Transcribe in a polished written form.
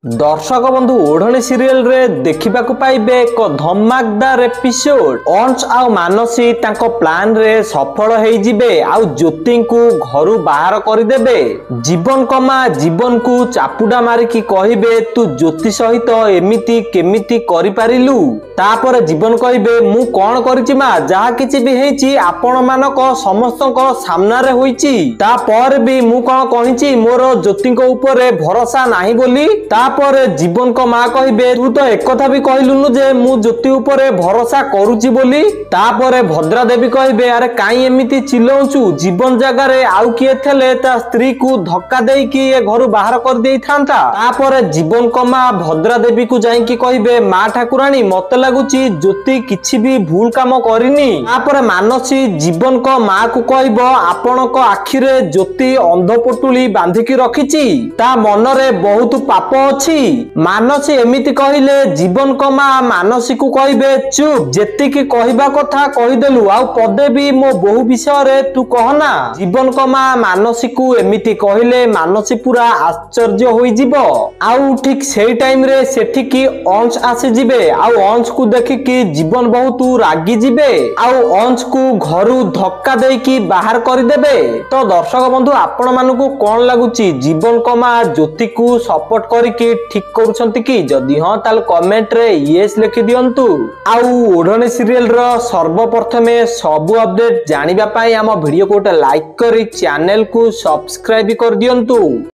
दर्शक बंधु ओढ़णी सीरियल रे देखा पाइबे एक धमाकदार एपिसोड। अंश आउ मानसी तांको प्लान रे सफल हो जिबे आउ ज्योति को घरु बाहर करदेबे। जीवन कमा जीवन को चापुडा मारिकी कहिबे तू ज्योति सहित एमिति केमिति करि पारिलु। तापर जीवन कहिबे मु कोन करिछि मा जहा किछि भी हेछि आपण मानक समस्तक सामना रे होइछि। तापर भी मु कोन कहिछि मोर ज्योति को ऊपर भरोसा नाही बोली। तापर जीवन को मां कहिबे तू तो एक कथा भी कहलुनु जे मु ज्योति ऊपर भरोसा करूची बोली। तापर भद्रा देवी कहिबे अरे काई एमिति चिल्लाउचु जीवन जगह रे आउ किए थेले ता स्त्री को धक्का देकी ए घरु बाहर कर देई थांता। तापर जीवन को मां भद्रा देवी को जाईकी कहिबे मां ठाकुरानी मते लागुची ज्योति किछि भी भूल काम करिनी। तापर मानसी जीवन को मां को कहबो आपण को आखि रे ज्योति अंधपटुली बांधिकी रखिची ता मन रे बहुत पाप अछि। मानसी एमिति कहिले जीवन को मां मानसी को कहिबे चुप जेति की कहिबा कथा कहिदेलु आउ पदे भी मो बहु विषय रे तू कहना। जीवन को मां मानसी को एमिति कहिले मानसी पूरा आश्चर्य होई जिवो। आउ ठीक सेही टाइम रे सेठी की अंश आसी जिबे आउ अंश को देखि की जीवन बहुत रागी जिबे आउ अंश को घरु धक्का देकी बाहर कर देबे। तो दर्शक बंधु आपण मानकु कोन लागुची जीवन को मां ज्योति को सपोर्ट करिकी ठीक करूछंती कि जदि हां ताल कमेंट रे यस लिखि दियंतु। आउ ओढ़णी सीरियल रो सर्वप्रथमे सबु अपडेट जानिबा पई हम वीडियो को लाइक करी चैनल को सब्सक्राइब कर दियंतु।